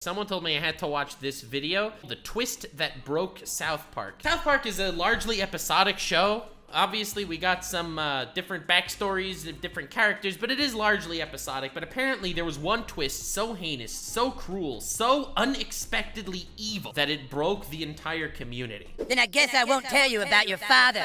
Someone told me I had to watch this video, The Twist That Broke South Park. South Park is a largely episodic show. Obviously, we got some different backstories of different characters, but it is largely episodic. But apparently, there was one twist so heinous, so cruel, so unexpectedly evil that it broke the entire community. Then I guess I won't tell you about your father.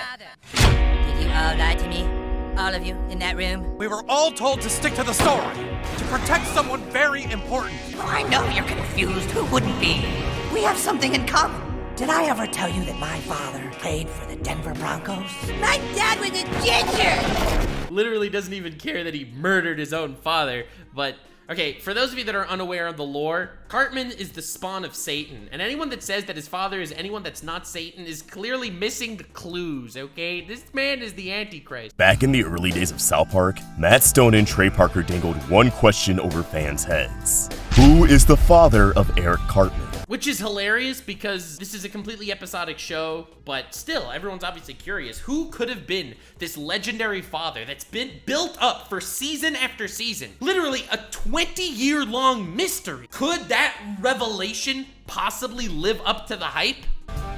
Did you all lie to me? All of you in that room? We were all told to stick to the story, to protect someone very important. Oh, I know you're confused. Who wouldn't be? We have something in common. Did I ever tell you that my father played for the Denver Broncos? My dad was a ginger! Literally doesn't even care that he murdered his own father, but... Okay, for those of you that are unaware of the lore, Cartman is the spawn of Satan, and anyone that says that his father is anyone that's not Satan is clearly missing the clues, okay? This man is the Antichrist. Back in the early days of South Park, Matt Stone and Trey Parker dangled one question over fans' heads. Who is the father of Eric Cartman? Which is hilarious because this is a completely episodic show, but still, everyone's obviously curious. Who could have been this legendary father that's been built up for season after season? Literally a 20-year-long mystery. Could that revelation possibly live up to the hype?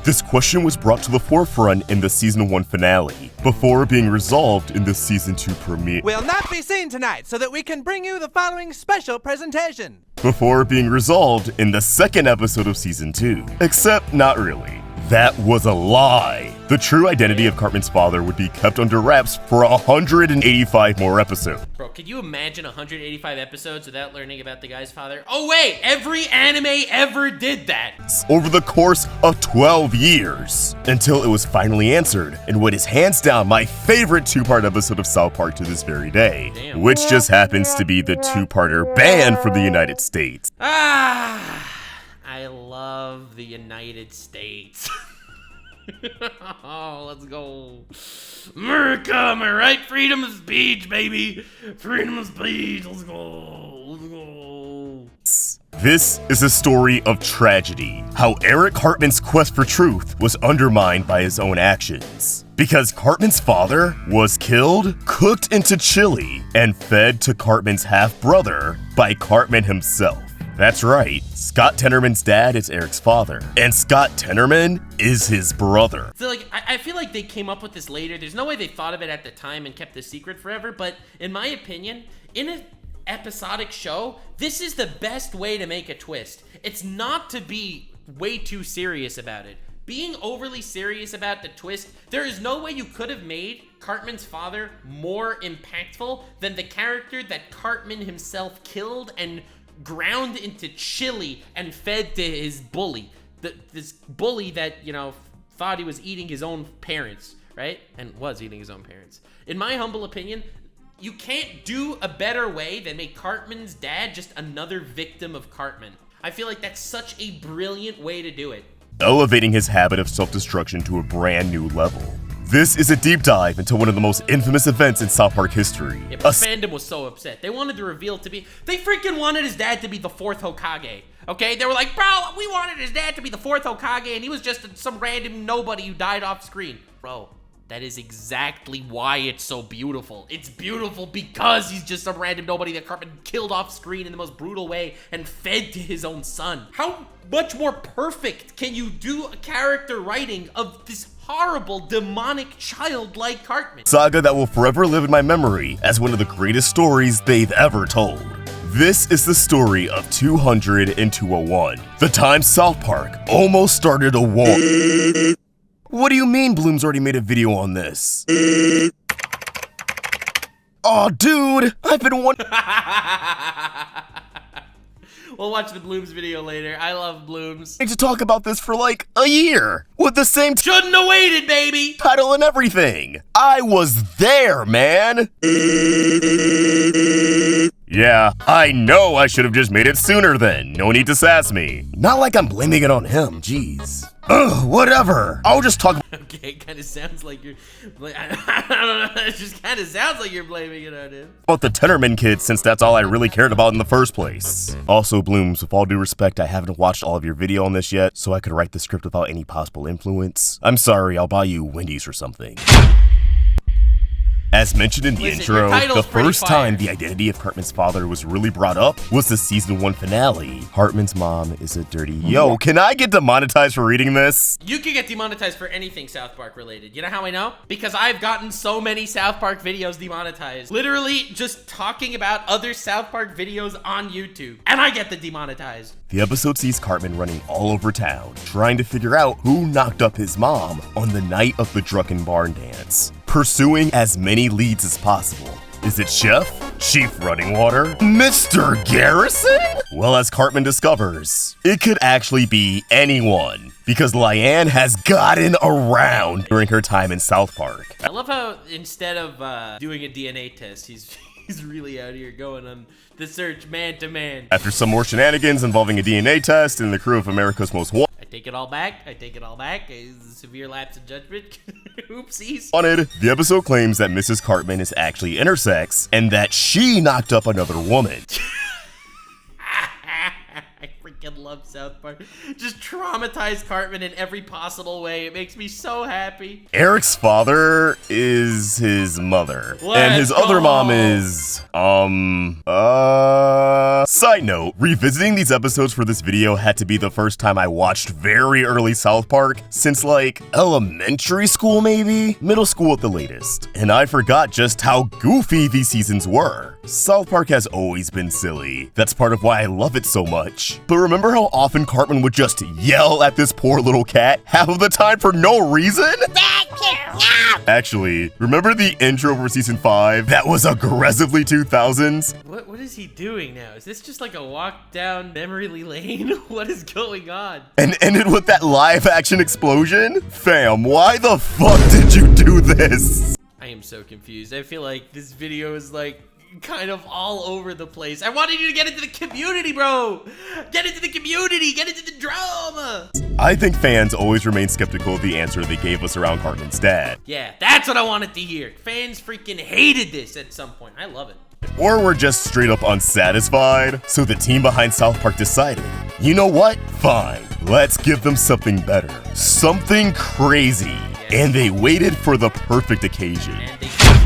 This question was brought to the forefront in the Season 1 finale, before being resolved in the Season 2 premiere. Will not be seen tonight, so that we can bring you the following special presentation. Before being resolved in the second episode of Season 2. Except not really. That was a lie. The true identity of Cartman's father would be kept under wraps for 185 more episodes. Bro, could you imagine 185 episodes without learning about the guy's father? Oh wait, every anime ever did that. Over the course of 12 years, until it was finally answered in what is hands down my favorite two-part episode of South Park to this very day. Damn. Which just happens to be the two-parter banned from the United States. I love the United States. Oh, let's go. America, am I right? Freedom of speech, baby. Freedom of speech, let's go. Let's go. This is a story of tragedy. How Eric Cartman's quest for truth was undermined by his own actions. Because Cartman's father was killed, cooked into chili, and fed to Cartman's half-brother by Cartman himself. That's right, Scott Tenman's dad is Eric's father, and Scott Tenman is his brother. So like, I feel like they came up with this later. There's no way they thought of it at the time and kept the secret forever, but in my opinion, in an episodic show, this is the best way to make a twist. It's not to be way too serious about it. Being overly serious about the twist, there is no way you could have made Cartman's father more impactful than the character that Cartman himself killed and ground into chili and fed to his bully. This bully that, you know, thought he was eating his own parents, right? And was eating his own parents. In my humble opinion, you can't do a better way than make Cartman's dad just another victim of Cartman. I feel like that's such a brilliant way to do it. Elevating his habit of self-destruction to a brand new level. This is a deep dive into one of the most infamous events in South Park history. Yeah, but the fandom was so upset. They wanted to reveal to be... They freaking wanted his dad to be the fourth Hokage, okay? They were like, bro, we wanted his dad to be the fourth Hokage, and he was just some random nobody who died off screen. Bro, that is exactly why it's so beautiful. It's beautiful because he's just some random nobody that Cartman killed off screen in the most brutal way and fed to his own son. How much more perfect can you do a character writing of this horrible, demonic child like Cartman? Saga that will forever live in my memory as one of the greatest stories they've ever told. This is the story of 200 and 201, the time South Park almost started a war. What do you mean Bloom's already made a video on this? Aw, dude, I've been wondering. We'll watch the Blooms video later. I love Blooms. To talk about this for like a year with the same shouldn't have waited, baby. Title and everything. I was there, man. Yeah, I know I should have just made it sooner then. No need to sass me. Not like I'm blaming it on him, jeez. Ugh, whatever. I'll just talk. Okay, it kind of sounds like you're... I don't know, it just kind of sounds like you're blaming it on him. About the Tenorman kid, since that's all I really cared about in the first place. Also, Blooms, with all due respect, I haven't watched all of your video on this yet, so I could write the script without any possible influence. I'm sorry, I'll buy you Wendy's or something. As mentioned in the Listen, intro, your title's the pretty first fire. time the identity of Cartman's father was really brought up was the season 1 finale. Cartman's mom is a dirty... Yo, can I get demonetized for reading this? You can get demonetized for anything South Park related. You know how I know? Because I've gotten so many South Park videos demonetized. Literally just talking about other South Park videos on YouTube. And I get the demonetized. The episode sees Cartman running all over town, trying to figure out who knocked up his mom on the night of the drunken barn dance, pursuing as many leads as possible. Is it Chef? Chief Running Water? Mr. Garrison? Well, as Cartman discovers, it could actually be anyone, because Liane has gotten around during her time in South Park. I love how instead of doing a DNA test, he's really out here going on the search man to man. After some more shenanigans involving a DNA test and the crew of America's Most Wanted, I take it all back. It's a severe lapse in judgment. Oopsies. the episode claims that Mrs. Cartman is actually intersex and that she knocked up another woman. I freaking love South Park. Just traumatize Cartman in every possible way. It makes me so happy. Eric's father is his mother. Let's and his other go. mom is, Side note, revisiting these episodes for this video had to be the first time I watched very early South Park since like elementary school maybe? Middle school at the latest. And I forgot just how goofy these seasons were. South Park has always been silly. That's part of why I love it so much. But remember how often Cartman would just yell at this poor little cat half of the time for no reason? Actually, remember the intro for season 5? That was aggressively 2000s? What is he doing now? Is this just like a walk down memory lane? What is going on? And ended with that live action explosion? Fam, why the fuck did you do this? I am so confused. I feel like this video is like kind of all over the place. I wanted you to get into the community, bro. Get into the community. Get into the drama. I think fans always remain skeptical of the answer they gave us around Cartman's dad. Yeah, that's what I wanted to hear. Fans freaking hated this at some point. I love it. Or were just straight up unsatisfied, so the team behind South Park decided, you know what? Fine, let's give them something better. Something crazy. Yes. And they waited for the perfect occasion. And they succeeded.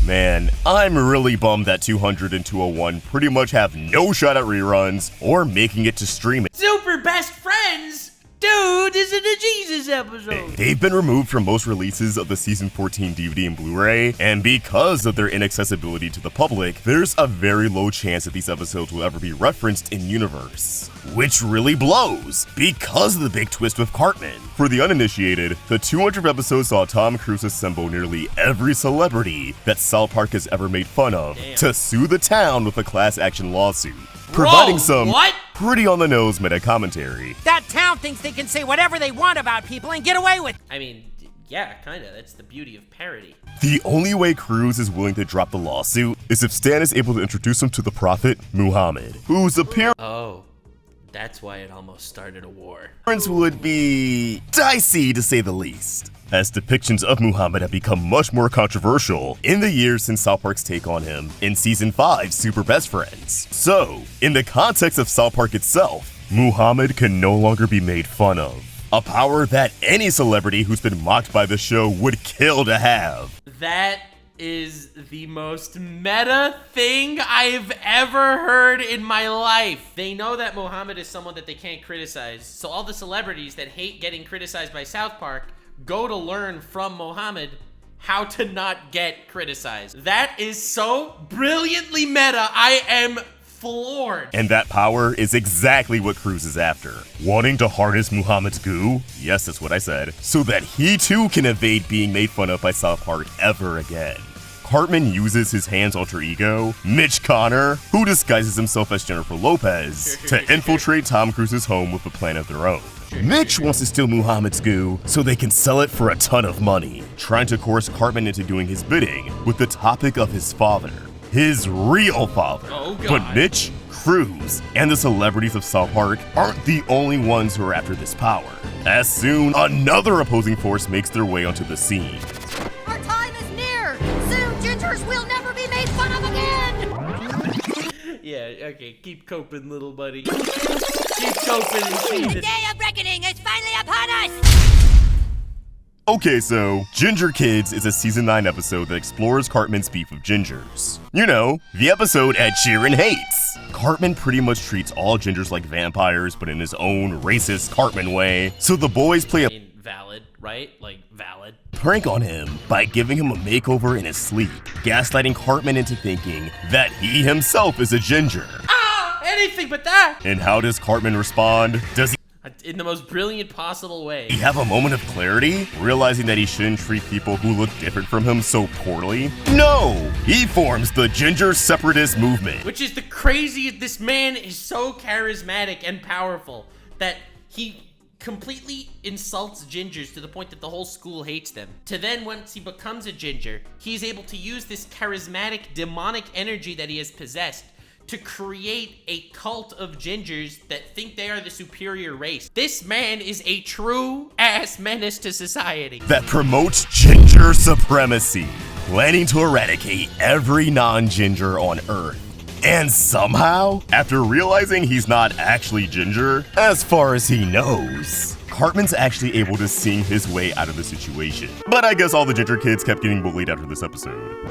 Man, I'm really bummed that 200 and 201 pretty much have no shot at reruns or making it to streaming. Super best friends? Dude, this is a Jesus episode. They've been removed from most releases of the Season 14 DVD and Blu-ray, and because of their inaccessibility to the public, there's a very low chance that these episodes will ever be referenced in universe. Which really blows, because of the big twist with Cartman. For the uninitiated, the 200th episode saw Tom Cruise assemble nearly every celebrity that South Park has ever made fun of to sue the town with a class action lawsuit. Providing some pretty on-the-nose meta-commentary. That town thinks they can say whatever they want about people and get away with it. I mean, yeah, kinda. That's the beauty of parody. The only way Cruz is willing to drop the lawsuit is if Stan is able to introduce him to the prophet, Muhammad, whose appearance Oh, that's why it almost started a war. would be dicey to say the least, as depictions of Muhammad have become much more controversial in the years since South Park's take on him in Season 5's Super Best Friends. So, in the context of South Park itself, Muhammad can no longer be made fun of. A power that any celebrity who's been mocked by the show would kill to have. That is the most meta thing I've ever heard in my life. They know that Muhammad is someone that they can't criticize, so all the celebrities that hate getting criticized by South Park go to learn from Muhammad how to not get criticized. That is so brilliantly meta. I am floored. And that power is exactly what Cruz is after. Wanting to harness Muhammad's goo, yes, that's what I said, so that he too can evade being made fun of by South Park ever again. Cartman uses his hands alter ego, Mitch Connor, who disguises himself as Jennifer Lopez, to infiltrate Tom Cruise's home with a plan of their own. Mitch wants to steal Muhammad's goo so they can sell it for a ton of money, trying to coerce Cartman into doing his bidding with the topic of his father. His real father. Oh, God. But Mitch, Cruz, and the celebrities of South Park aren't the only ones who are after this power, as soon another opposing force makes their way onto the scene. Our time is near. Soon, Gingers will never be made fun of again. Yeah, okay, keep coping, little buddy. Keep coping and see The this. day of reckoning is finally upon us. Okay, so Ginger Kids is a season 9 episode that explores Cartman's beef with gingers. You know, the episode Ed Sheeran hates. Cartman pretty much treats all gingers like vampires, but in his own racist Cartman way. So the boys play a valid, right? Like, valid. Prank on him by giving him a makeover in his sleep, gaslighting Cartman into thinking that he himself is a ginger. Ah! Anything but that! And how does Cartman respond? Does he in the most brilliant possible way have a moment of clarity, realizing that he shouldn't treat people who look different from him so poorly? No! He forms the Ginger Separatist Movement. Which is the craziest. This man is so charismatic and powerful that he completely insults gingers to the point that the whole school hates them. To then, once he becomes a ginger, he's able to use this charismatic, demonic energy that he has possessed to create a cult of gingers that think they are the superior race. This man is a true-ass menace to society. That promotes ginger supremacy, planning to eradicate every non-ginger on Earth. And somehow, after realizing he's not actually ginger, as far as he knows, Cartman's actually able to sing his way out of the situation. But I guess all the ginger kids kept getting bullied after this episode.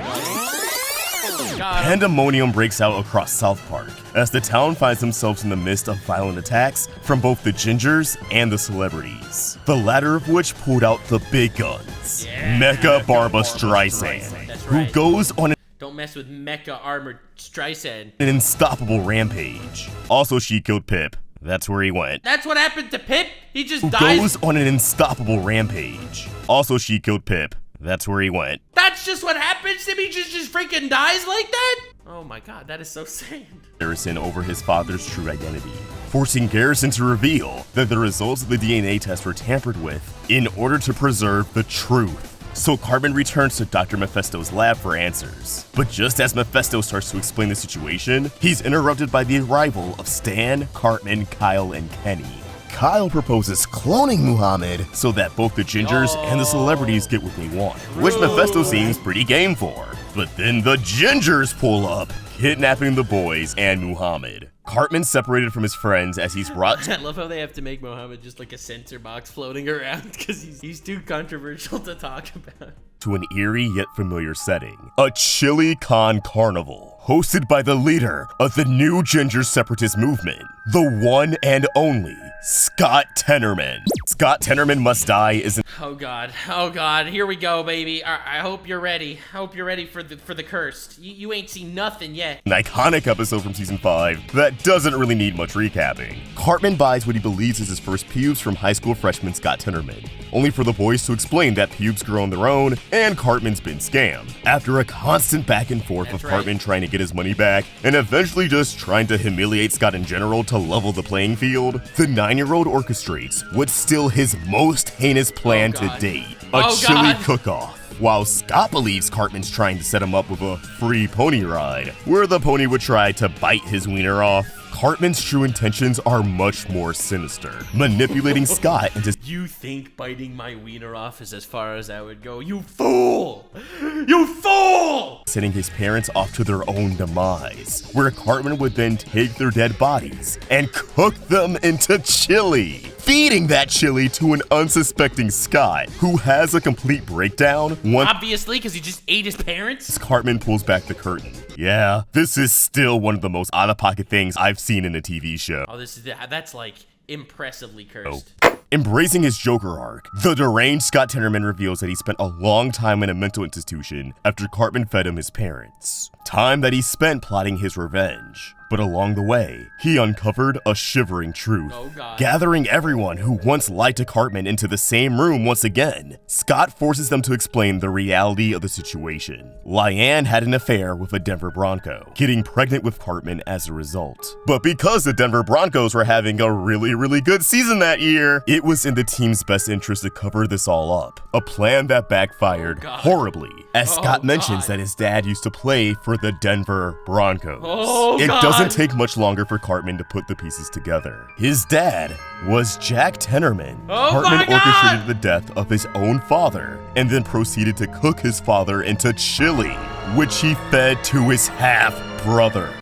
Pandemonium breaks out across South Park as the town finds themselves in the midst of violent attacks from both the gingers and the celebrities, the latter of which pulled out the big guns. Mecha Barbara Streisand, who goes on Don't mess with Mecha Armored Streisand. an unstoppable rampage. Also, she killed Pip. That's where he went. That's what happened to Pip? He just Who died? goes on an unstoppable rampage. Also, she killed Pip. That's where he went. That's just what happens to me? Just freaking dies like that? Oh my god, that is so sad. Garrison over his father's true identity, forcing Garrison to reveal that the results of the DNA test were tampered with in order to preserve the truth. So Cartman returns to Dr. Mephisto's lab for answers. But just as Mephisto starts to explain the situation, he's interrupted by the arrival of Stan, Cartman, Kyle, and Kenny. Kyle proposes cloning Muhammad so that both the gingers and the celebrities get what they want, which Mephisto seems pretty game for. But then the gingers pull up, kidnapping the boys and Muhammad. Cartman's separated from his friends as he's brought I love how they have to make Mohammed just like a censor box floating around because he's too controversial to talk about. to an eerie yet familiar setting, a Chili Con Carnival, hosted by the leader of the new Ginger Separatist movement, the one and only Scott Tenman. Scott Tenman Must Die is an Oh god, here we go, baby. I hope you're ready. I hope you're ready for the cursed. You ain't seen nothing yet. iconic episode from season 5 that doesn't really need much recapping. Cartman buys what he believes is his first pubes from high school freshman Scott Tenman, only for the boys to explain that pubes grow on their own and Cartman's been scammed. After a constant back and forth with Cartman trying to get his money back and eventually just trying to humiliate Scott in general to level the playing field, the 9-year-old orchestrates what's still his most heinous plan to date, a chili cook-off. While Scott believes Cartman's trying to set him up with a free pony ride, where the pony would try to bite his wiener off, Cartman's true intentions are much more sinister, manipulating Scott into You think biting my wiener off is as far as I would go? You fool! You fool! sending his parents off to their own demise, where Cartman would then take their dead bodies and cook them into chili, feeding that chili to an unsuspecting Scott, who has a complete breakdown once Obviously, because he just ate his parents. Cartman pulls back the curtain. Yeah, this is still one of the most out-of-pocket things I've seen in a TV show. Oh, that's like impressively cursed. Embracing his Joker arc, the deranged Scott Tenman reveals that he spent a long time in a mental institution after Cartman fed him his parents. Time that he spent plotting his revenge. But along the way, he uncovered a shivering truth. Oh god. Gathering everyone who once lied to Cartman into the same room once again, Scott forces them to explain the reality of the situation. Lyanne had an affair with a Denver Bronco, getting pregnant with Cartman as a result. But because the Denver Broncos were having a really good season that year, it was in the team's best interest to cover this all up. A plan that backfired horribly, as Scott mentions that his dad used to play for the Denver Broncos. It doesn't take much longer for Cartman to put the pieces together. His dad was Jack Tenman. Cartman orchestrated the death of his own father and then proceeded to cook his father into chili, which he fed to his half-brother.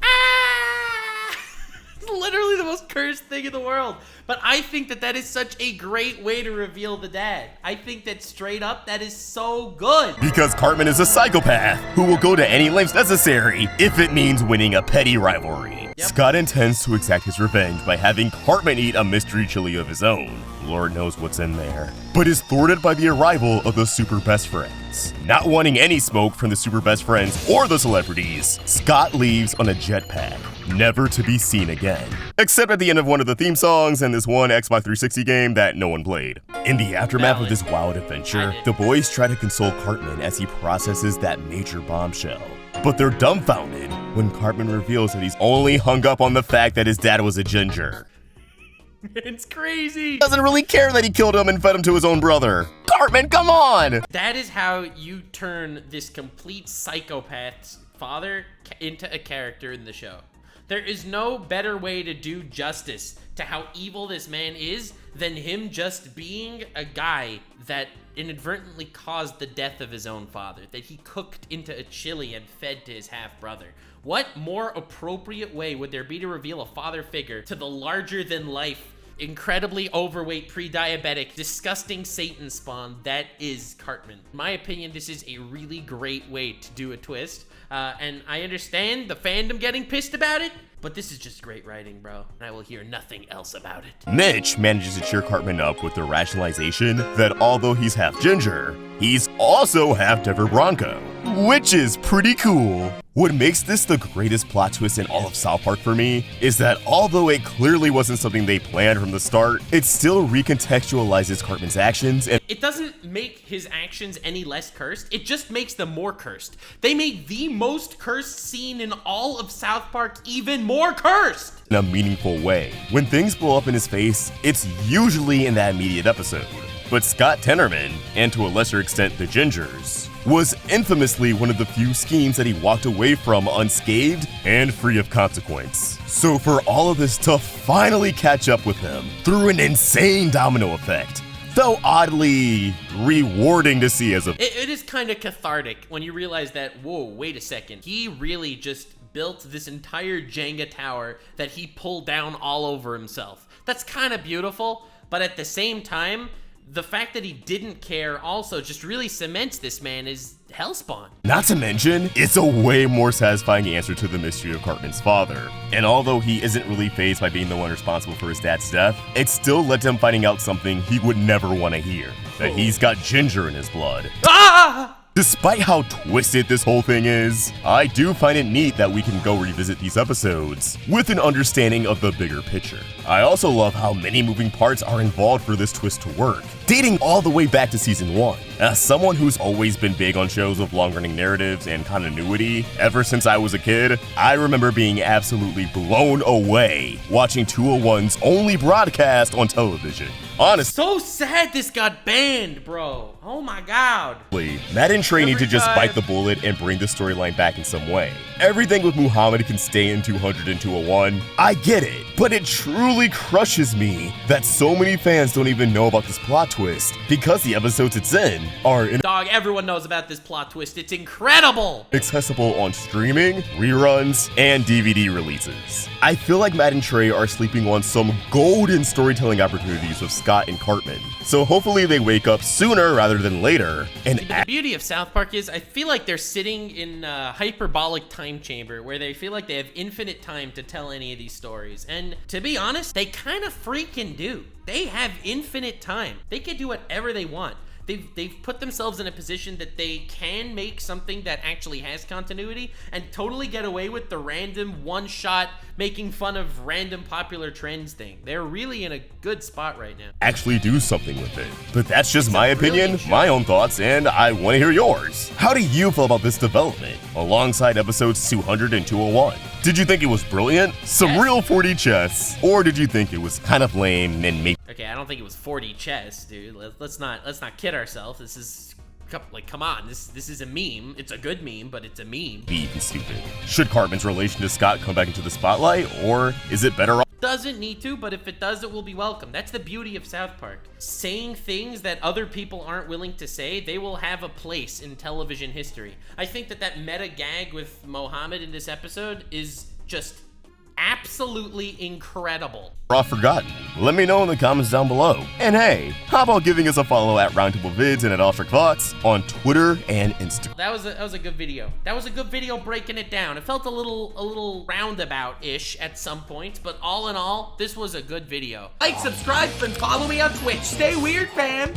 Literally the most cursed worst thing in the world. But I think that that is such a great way to reveal the dad. I think that straight up, that is so good. Because Cartman is a psychopath who will go to any lengths necessary if it means winning a petty rivalry. Yep. Scott intends to exact his revenge by having Cartman eat a mystery chili of his own. Lord knows what's in there. But is thwarted by the arrival of the super best friends. Not wanting any smoke from the super best friends or the celebrities, Scott leaves on a jetpack, never to be seen again. Except at the end of one of the theme songs and this one Xbox 360 game that no one played. In the aftermath of this wild adventure, the boys try to console Cartman as he processes that major bombshell. But they're dumbfounded when Cartman reveals that he's only hung up on the fact that his dad was a ginger. It's crazy. Doesn't really care that he killed him and fed him to his own brother. Cartman, come on! That is how you turn this complete psychopath's father into a character in the show. There is no better way to do justice to how evil this man is than him just being a guy that inadvertently caused the death of his own father, that he cooked into a chili and fed to his half-brother. What more appropriate way would there be to reveal a father figure to the larger-than-life, incredibly overweight, pre-diabetic, disgusting Satan spawn that is Cartman? In my opinion, this is a really great way to do a twist, and I understand the fandom getting pissed about it, but this is just great writing, bro, and I will hear nothing else about it. Mitch manages to cheer Cartman up with the rationalization that although he's half ginger, he's also half Denver Bronco, which is pretty cool. What makes this the greatest plot twist in all of South Park for me is that although it clearly wasn't something they planned from the start, it still recontextualizes Cartman's actions and it doesn't make his actions any less cursed, it just makes them more cursed. They made the most cursed scene in all of South Park even more cursed! in a meaningful way. When things blow up in his face, it's usually in that immediate episode. But Scott Tenman, and to a lesser extent the Gingers, was infamously one of the few schemes that he walked away from unscathed and free of consequence. So for all of this to finally catch up with him through an insane domino effect, though oddly rewarding to see as a... It is kind of cathartic when you realize that, whoa, wait a second, he really just built this entire Jenga tower that he pulled down all over himself. That's kind of beautiful, but at the same time, the fact that he didn't care also just really cements this man as Hellspawn. Not to mention, it's a way more satisfying answer to the mystery of Cartman's father. And although he isn't really fazed by being the one responsible for his dad's death, it still led to him finding out something he would never want to hear. That he's got ginger in his blood. Ah! Despite how twisted this whole thing is, I do find it neat that we can go revisit these episodes with an understanding of the bigger picture. I also love how many moving parts are involved for this twist to work, dating all the way back to season 1. As someone who's always been big on shows with long-running narratives and continuity ever since I was a kid, I remember being absolutely blown away watching 201's only broadcast on television. Honestly, So sad this got banned, bro. Oh my god. Matt and Trey need to Every just time. bite the bullet and bring the storyline back in some way. Everything with Muhammad can stay in 200 and 201. I get it, but it truly crushes me that so many fans don't even know about this plot twist because the episodes it's in are Dog, everyone knows about this plot twist. It's incredible. accessible on streaming, reruns, and DVD releases. I feel like Matt and Trey are sleeping on some golden storytelling opportunities with Scott and Cartman. So hopefully they wake up sooner rather than later and But the beauty of South Park is I feel like they're sitting in a hyperbolic time chamber where they feel like they have infinite time to tell any of these stories. And to be honest, they kind of freaking do. They have infinite time. They can do whatever they want. They've put themselves in a position that they can make something that actually has continuity and totally get away with the random one-shot making fun of random popular trends thing. They're really in a good spot right now. actually do something with it. But that's just my a brilliant opinion, show. my own thoughts, and I want to hear yours. How do you feel about this development alongside episodes 200 and 201? Did you think it was brilliant? Some Yes. real 4D chess? Or did you think it was kind of lame and maybe Okay, I don't think it was 40 chess, dude. Let's not kid ourselves. This is like, come on. This is a meme. It's a good meme, but it's a meme. even stupid? Should Cartman's relation to Scott come back into the spotlight, or is it better off? Doesn't need to, but if it does, it will be welcome. That's the beauty of South Park. Saying things that other people aren't willing to say, they will have a place in television history. I think that meta gag with Mohammed in this episode is just Absolutely incredible. Or forgotten? Let me know in the comments down below. And hey, how about giving us a follow at Roundtable Vids and at Fox on Twitter and Instagram. That was a good video. That was a good video breaking it down. It felt a little roundabout-ish at some points, but all in all, this was a good video. Like, subscribe, and follow me on Twitch. Stay weird, fam.